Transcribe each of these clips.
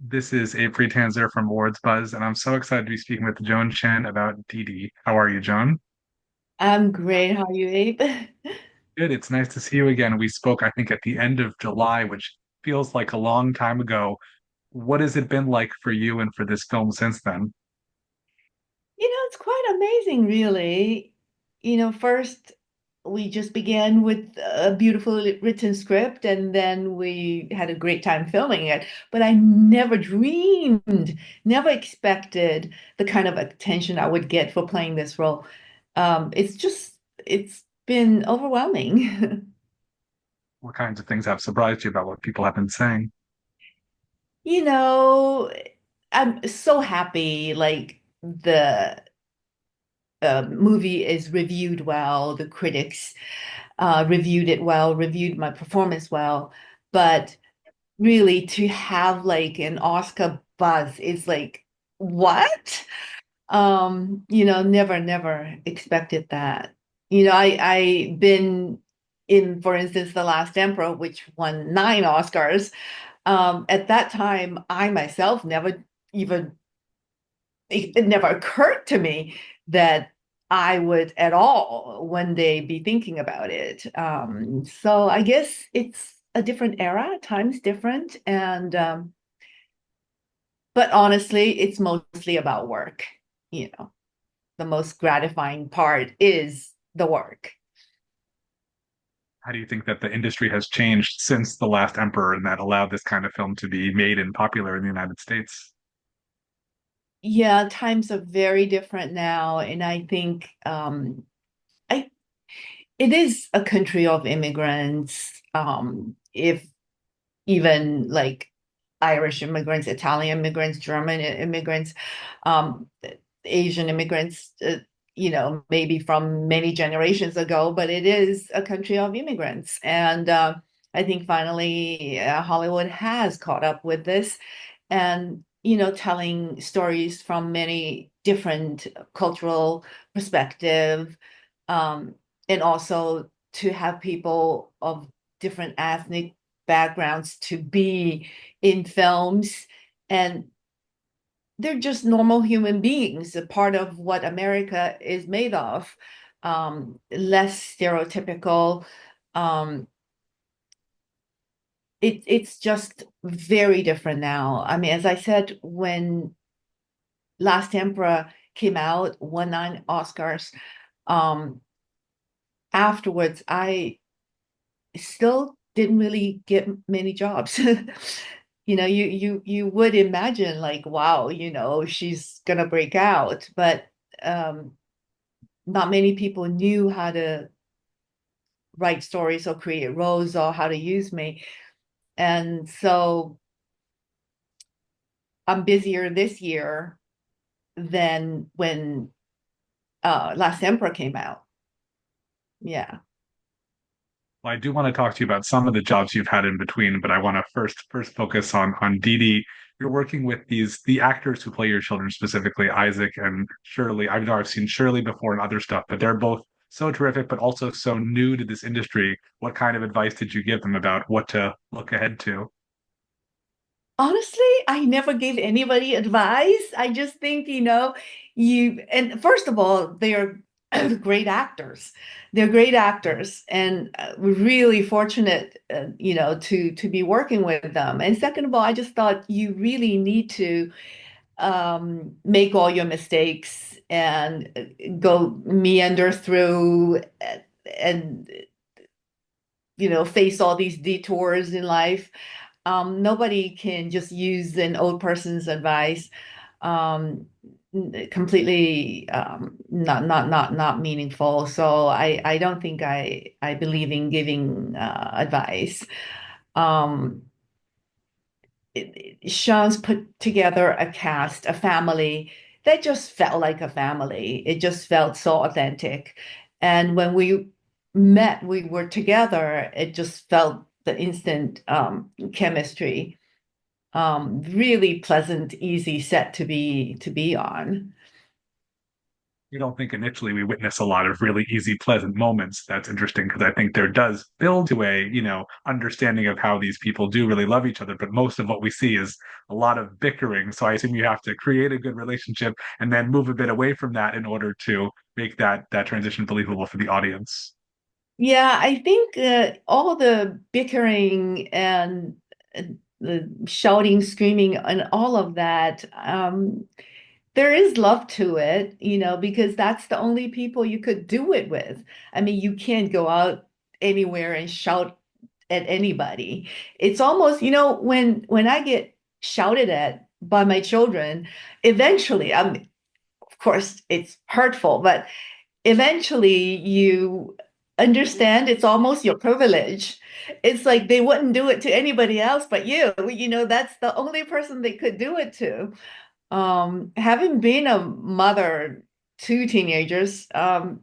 This is Abe Friedtanzer from Awards Buzz, and I'm so excited to be speaking with Joan Chen about Didi. How are you, Joan? I'm great. How are you, Abe? Good. It's nice to see you again. We spoke, I think, at the end of July, which feels like a long time ago. What has it been like for you and for this film since then? It's quite amazing, really. First we just began with a beautifully written script, and then we had a great time filming it. But I never dreamed, never expected the kind of attention I would get for playing this role. It's been overwhelming. What kinds of things have surprised you about what people have been saying? You know, I'm so happy, like the movie is reviewed well. The critics reviewed it well, reviewed my performance well. But really, to have like an Oscar buzz is like, what? Never expected that. I been in, for instance, The Last Emperor, which won 9 Oscars. At that time, I myself never even it never occurred to me that I would at all one day be thinking about it. So I guess it's a different era, time's different, and but honestly, it's mostly about work. The most gratifying part is the work. How do you think that the industry has changed since The Last Emperor and that allowed this kind of film to be made and popular in the United States? Yeah, times are very different now, and I think I it is a country of immigrants. If even like Irish immigrants, Italian immigrants, German immigrants, um, Asian immigrants, maybe from many generations ago, but it is a country of immigrants. And I think finally Hollywood has caught up with this and, telling stories from many different cultural perspective, um, and also to have people of different ethnic backgrounds to be in films, and they're just normal human beings, a part of what America is made of. Less stereotypical. um, it's just very different now. I mean, as I said, when Last Emperor came out, won 9 Oscars, um, afterwards I still didn't really get many jobs. You would imagine like, wow, she's gonna break out, but um, not many people knew how to write stories or create roles or how to use me. And so I'm busier this year than when Last Emperor came out. Yeah. Well, I do want to talk to you about some of the jobs you've had in between, but I want to first focus on Didi. You're working with the actors who play your children, specifically Isaac and Shirley. I know I've seen Shirley before and other stuff, but they're both so terrific, but also so new to this industry. What kind of advice did you give them about what to look ahead to? Honestly, I never gave anybody advice. I just think, and first of all, they're great actors. They're great actors, and we're really fortunate, to be working with them. And second of all, I just thought you really need to make all your mistakes and go meander through and face all these detours in life. Nobody can just use an old person's advice. Um, Completely not meaningful. So I don't think I believe in giving advice. Um, Sean's put together a cast, a family that just felt like a family. It just felt so authentic. And when we met, we were together, it just felt the instant chemistry. Really pleasant, easy set to be on. You don't think initially we witness a lot of really easy, pleasant moments. That's interesting because I think there does build to a, understanding of how these people do really love each other. But most of what we see is a lot of bickering. So I assume you have to create a good relationship and then move a bit away from that in order to make that transition believable for the audience. Yeah, I think all the bickering and the shouting, screaming, and all of that, there is love to it, because that's the only people you could do it with. I mean, you can't go out anywhere and shout at anybody. It's almost, when I get shouted at by my children, eventually, of course, it's hurtful, but eventually you understand it's almost your privilege. It's like they wouldn't do it to anybody else but you. That's the only person they could do it to. Having been a mother to teenagers, having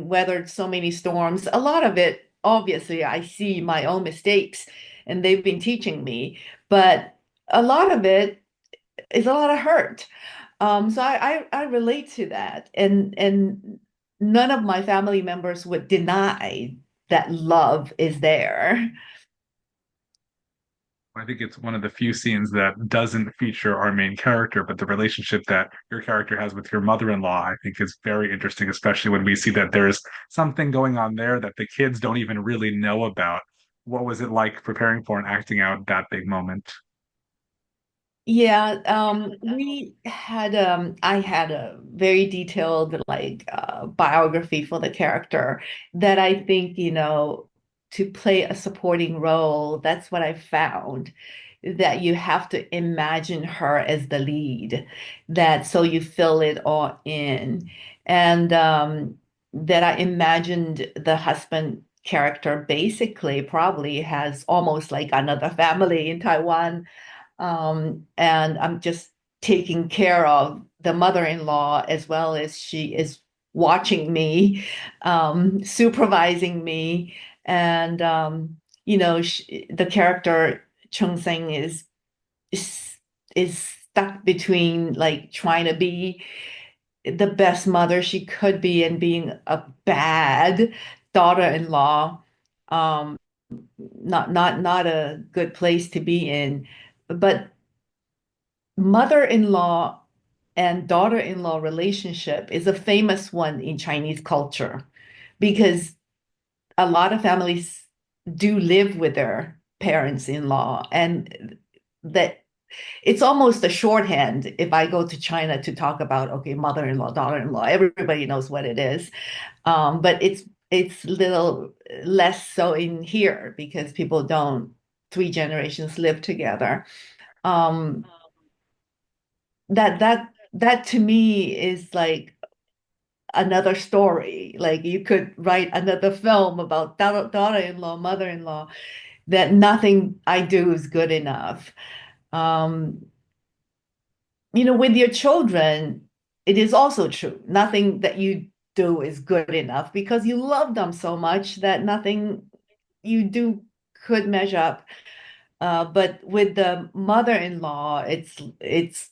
weathered so many storms, a lot of it, obviously, I see my own mistakes and they've been teaching me, but a lot of it is a lot of hurt. So I relate to that, and none of my family members would deny that love is there. I think it's one of the few scenes that doesn't feature our main character, but the relationship that your character has with your mother-in-law, I think is very interesting, especially when we see that there's something going on there that the kids don't even really know about. What was it like preparing for and acting out that big moment? Yeah, I had a very detailed biography for the character that I think, to play a supporting role, that's what I found, that you have to imagine her as the lead, that so you fill it all in. And that I imagined the husband character basically probably has almost like another family in Taiwan, and I'm just taking care of the mother-in-law as well as she is watching me, supervising me, and the character Chung Seng is is stuck between like trying to be the best mother she could be and being a bad daughter-in-law. Um, not a good place to be in, but mother-in-law and daughter-in-law relationship is a famous one in Chinese culture because a lot of families do live with their parents-in-law, and that it's almost a shorthand if I go to China to talk about, okay, mother-in-law, daughter-in-law, everybody knows what it is. But it's little less so in here because people don't three generations live together. Um, that to me is like another story. Like you could write another film about daughter-in-law, mother-in-law, that nothing I do is good enough. Um, with your children, it is also true. Nothing that you do is good enough because you love them so much that nothing you do could measure up. But with the mother-in-law, it's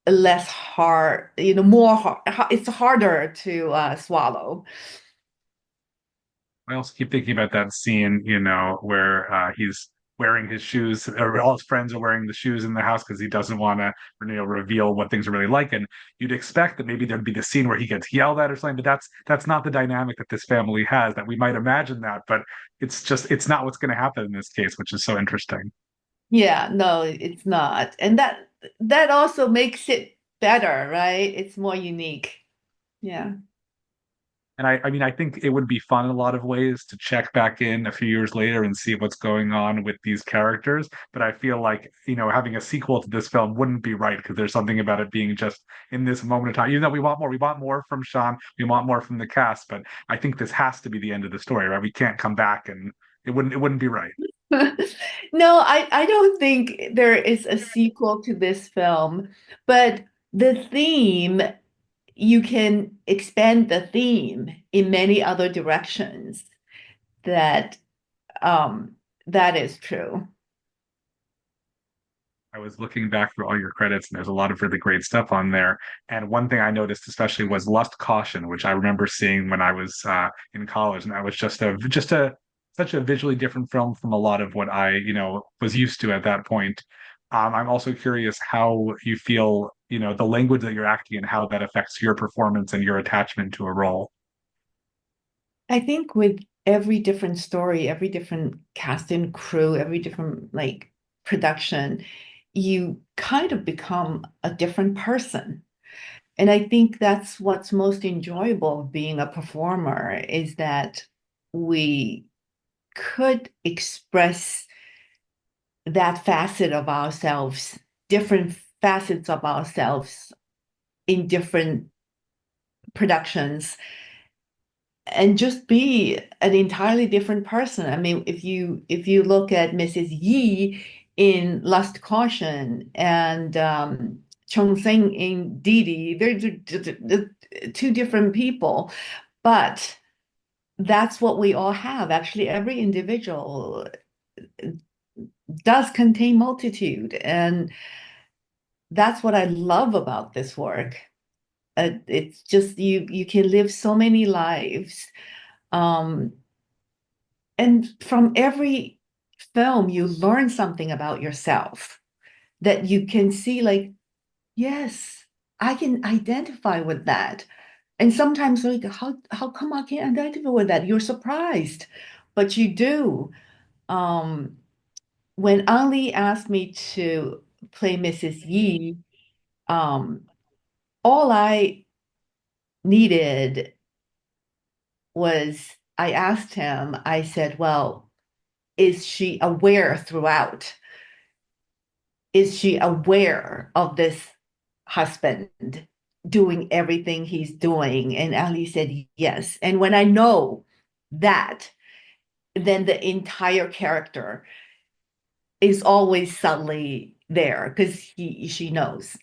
less hard, more hard, it's harder to swallow. I also keep thinking about that scene, where he's wearing his shoes, or all his friends are wearing the shoes in the house because he doesn't want to, reveal what things are really like. And you'd expect that maybe there'd be the scene where he gets yelled at or something, but that's not the dynamic that this family has. That we might imagine that, but it's not what's going to happen in this case, which is so interesting. Yeah, no, it's not. And that also makes it better, right? It's more unique. Yeah. And I mean, I think it would be fun in a lot of ways to check back in a few years later and see what's going on with these characters. But I feel like, having a sequel to this film wouldn't be right because there's something about it being just in this moment of time. Even though we want more from Sean, we want more from the cast. But I think this has to be the end of the story, right? We can't come back and it wouldn't be right. No, I don't think there is a sequel to this film, but the theme, you can expand the theme in many other directions. That um that is true. I was looking back through all your credits, and there's a lot of really great stuff on there. And one thing I noticed especially was Lust Caution, which I remember seeing when I was in college, and that was just a such a visually different film from a lot of what I, was used to at that point. I'm also curious how you feel, the language that you're acting and how that affects your performance and your attachment to a role. I think with every different story, every different cast and crew, every different like production, you kind of become a different person. And I think that's what's most enjoyable of being a performer is that we could express that facet of ourselves, different facets of ourselves in different productions and just be an entirely different person. I mean, if you look at Mrs. Yi in Lust Caution and Chong Sing in Didi, they're two different people, but that's what we all have. Actually, every individual does contain multitude, and that's what I love about this work. It's just you can live so many lives. Um, and from every film, you learn something about yourself that you can see, like, yes, I can identify with that. And sometimes, like, how come I can't identify with that? You're surprised, but you do. Um, when Ali asked me to play Mrs. Yi, um, all I needed was I asked him, I said, well, is she aware throughout? Is she aware of this husband doing everything he's doing? And Ali said, yes. And when I know that, then the entire character is always subtly there because she knows.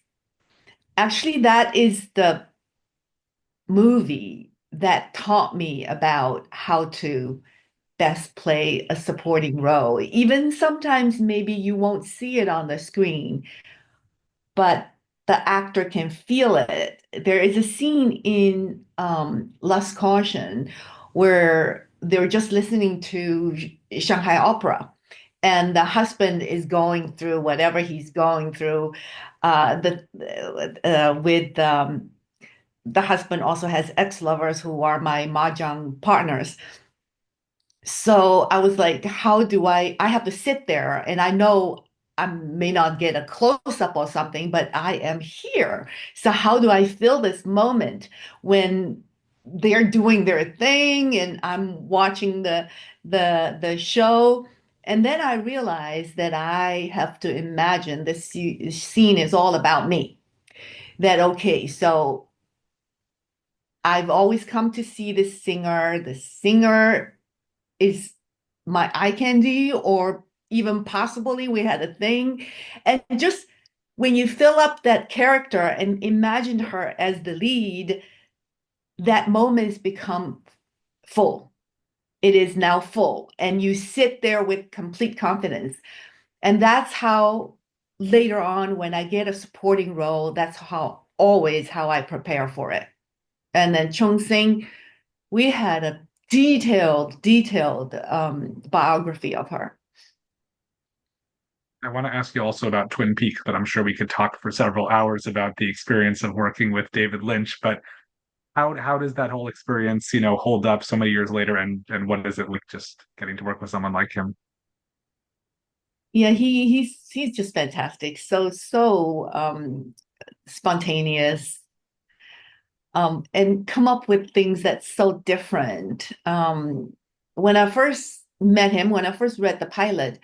Actually, that is the movie that taught me about how to best play a supporting role. Even sometimes maybe you won't see it on the screen, but the actor can feel it. There is a scene in Lust Caution where they're just listening to Shanghai Opera, and the husband is going through whatever he's going through. With the husband also has ex-lovers who are my mahjong partners. So I was like, how do I have to sit there and I know I may not get a close up or something, but I am here. So how do I feel this moment when they're doing their thing and I'm watching the show? And then I realized that I have to imagine this scene is all about me. That okay, so I've always come to see this singer. The singer is my eye candy, or even possibly we had a thing. And just when you fill up that character and imagine her as the lead, that moment has become full. It is now full. And you sit there with complete confidence. And that's how later on, when I get a supporting role, that's how always how I prepare for it. And then Chung Sing, we had a detailed biography of her. I want to ask you also about Twin Peaks, but I'm sure we could talk for several hours about the experience of working with David Lynch. But how does that whole experience, hold up so many years later, and what is it like just getting to work with someone like him? Yeah, he's just fantastic. So spontaneous, and come up with things that's so different. When I first met him, when I first read the pilot,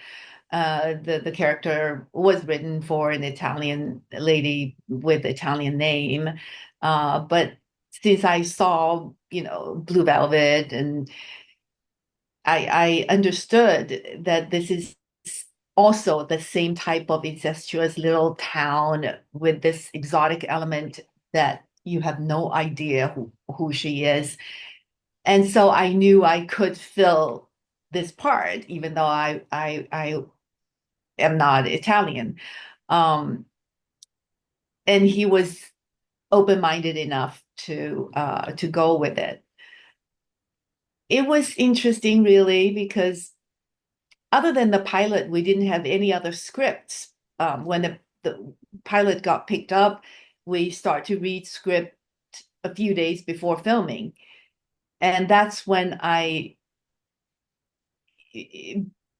the character was written for an Italian lady with Italian name, but since I saw, Blue Velvet, and I understood that this is also the same type of incestuous little town with this exotic element that you have no idea who she is. And so I knew I could fill this part, even though I am not Italian. Um, and he was open-minded enough to go with it. It was interesting, really, because other than the pilot, we didn't have any other scripts. When the pilot got picked up, we start to read script a few days before filming. And that's when I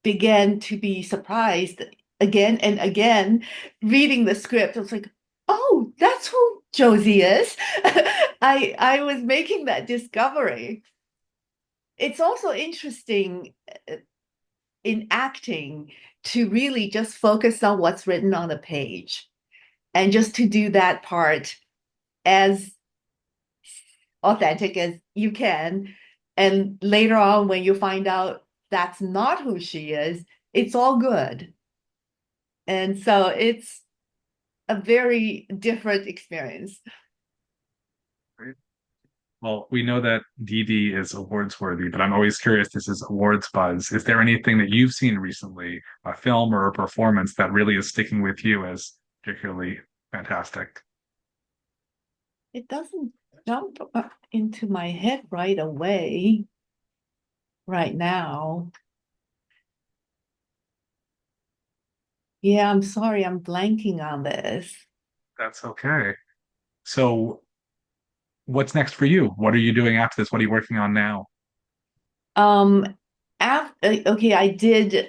began to be surprised again and again reading the script. I was like, oh, that's who Josie is. I was making that discovery. It's also interesting in acting to really just focus on what's written on the page and just to do that part as authentic as you can. And later on, when you find out that's not who she is, it's all good. And so it's a very different experience. Well, we know that Didi is awards worthy, but I'm always curious. This is awards buzz. Is there anything that you've seen recently, a film or a performance that really is sticking with you as particularly fantastic? It doesn't jump up into my head right away, right now. Yeah, I'm sorry, I'm blanking on this. That's okay. So, what's next for you? What are you doing after this? What are you working on now? Um, okay, I did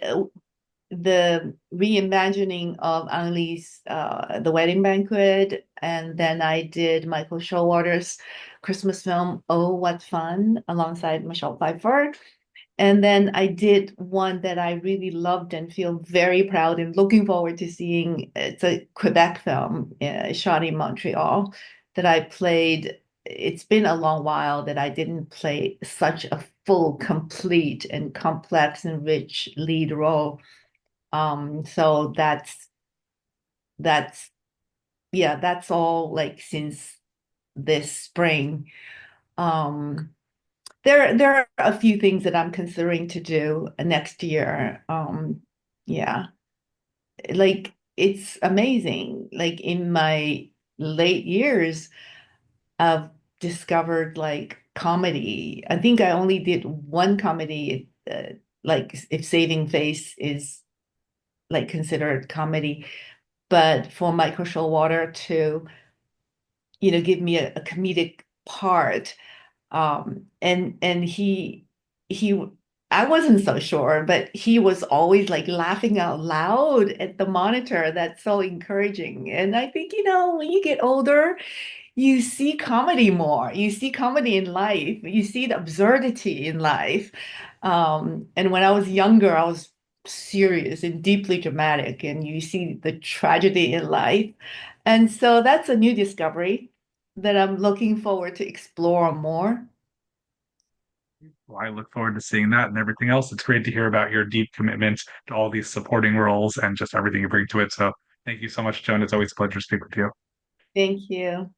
the reimagining of Ang Lee's The Wedding Banquet, and then I did Michael Showalter's Christmas film Oh What Fun alongside Michelle Pfeiffer. And then I did one that I really loved and feel very proud and looking forward to seeing. It's a Quebec film, shot in Montreal, that I played. It's been a long while that I didn't play such a full, complete, and complex and rich lead role. So that's yeah, that's all like since this spring. Um, there are a few things that I'm considering to do next year. Yeah, like it's amazing. Like in my late years, I've discovered like comedy. I think I only did one comedy, like if Saving Face is like considered comedy, but for Michael Showalter to, give me a comedic part. And he I wasn't so sure, but he was always like laughing out loud at the monitor. That's so encouraging. And I think, when you get older, you see comedy more. You see comedy in life. You see the absurdity in life. And when I was younger, I was serious and deeply dramatic, and you see the tragedy in life. And so that's a new discovery that I'm looking forward to explore more. Well, I look forward to seeing that and everything else. It's great to hear about your deep commitment to all these supporting roles and just everything you bring to it. So, thank you so much, Joan. It's always a pleasure to speak with you. Thank you.